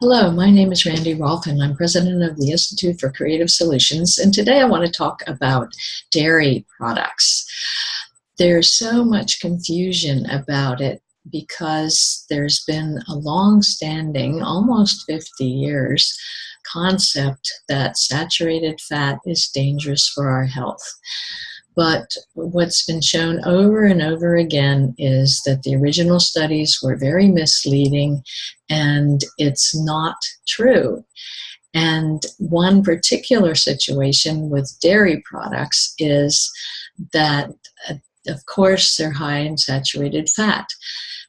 Hello, my name is Randy Rolfe, and I'm president of the Institute for Creative Solutions. And today I want to talk about dairy products. There's so much confusion about it because there's been a long-standing, almost 50 years, concept that saturated fat is dangerous for our health. But what's been shown over and over again is that the original studies were very misleading and it's not true. And one particular situation with dairy products is that, of course, they're high in saturated fat.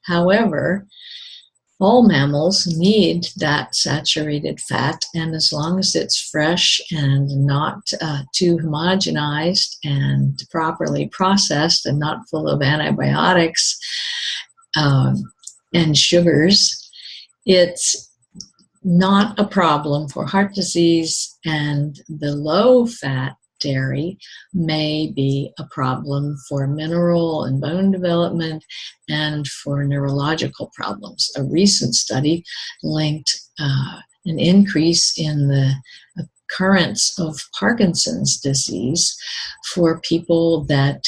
However, all mammals need that saturated fat, and as long as it's fresh and not too homogenized and properly processed and not full of antibiotics and sugars, it's not a problem for heart disease, and the low-fat dairy may be a problem for mineral and bone development and for neurological problems. A recent study linked an increase in the occurrence of Parkinson's disease for people that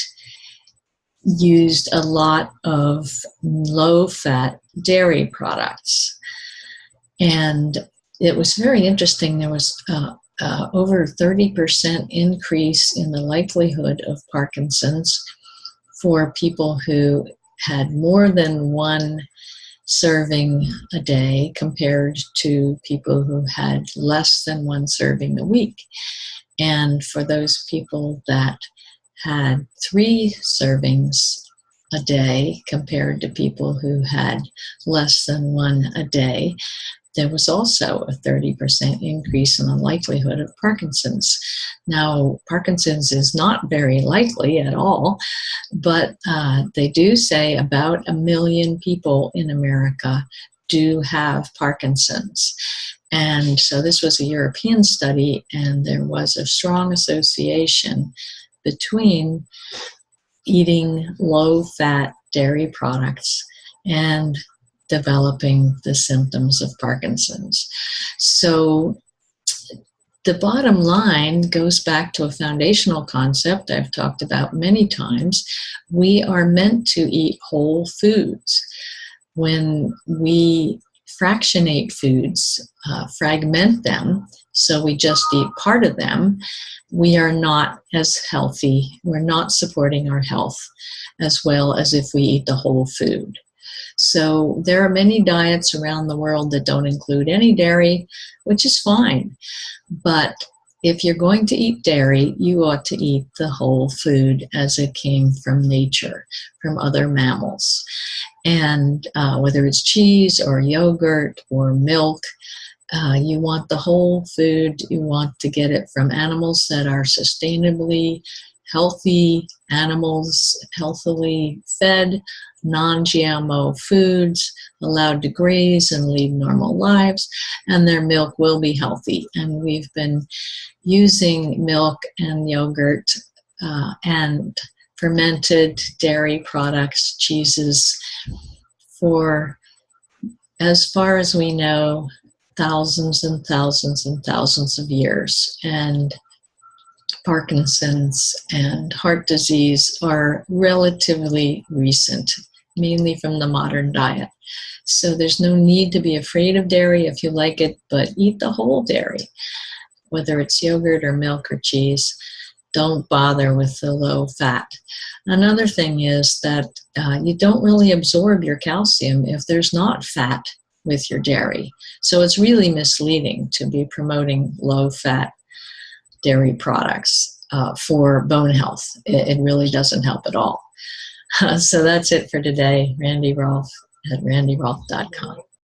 used a lot of low-fat dairy products. And it was very interesting. There was over 30% increase in the likelihood of Parkinson's for people who had more than one serving a day compared to people who had less than one serving a week. And for those people that had 3 servings a day compared to people who had less than 1 a day, there was also a 30% increase in the likelihood of Parkinson's. Now, Parkinson's is not very likely at all, but they do say about 1 million people in America do have Parkinson's. And so this was a European study, and there was a strong association between eating low-fat dairy products and developing the symptoms of Parkinson's. So the bottom line goes back to a foundational concept I've talked about many times. We are meant to eat whole foods. When we fractionate foods, fragment them, so we just eat part of them, we are not as healthy. We're not supporting our health as well as if we eat the whole food. So there are many diets around the world that don't include any dairy, which is fine. But if you're going to eat dairy, you ought to eat the whole food as it came from nature, from other mammals. And whether it's cheese or yogurt or milk, you want the whole food. You want to get it from animals that are sustainably healthy animals, healthily fed, non-GMO foods, allowed to graze and lead normal lives, and their milk will be healthy. And we've been using milk and yogurt and fermented dairy products, cheeses, for, as far as we know, thousands and thousands and thousands of years. And Parkinson's and heart disease are relatively recent, mainly from the modern diet. So there's no need to be afraid of dairy if you like it, but eat the whole dairy, whether it's yogurt or milk or cheese. Don't bother with the low fat. Another thing is that you don't really absorb your calcium if there's not fat with your dairy. So it's really misleading to be promoting low fat dairy products for bone health. It really doesn't help at all. So that's it for today. Randy Rolfe at randyrolfe.com.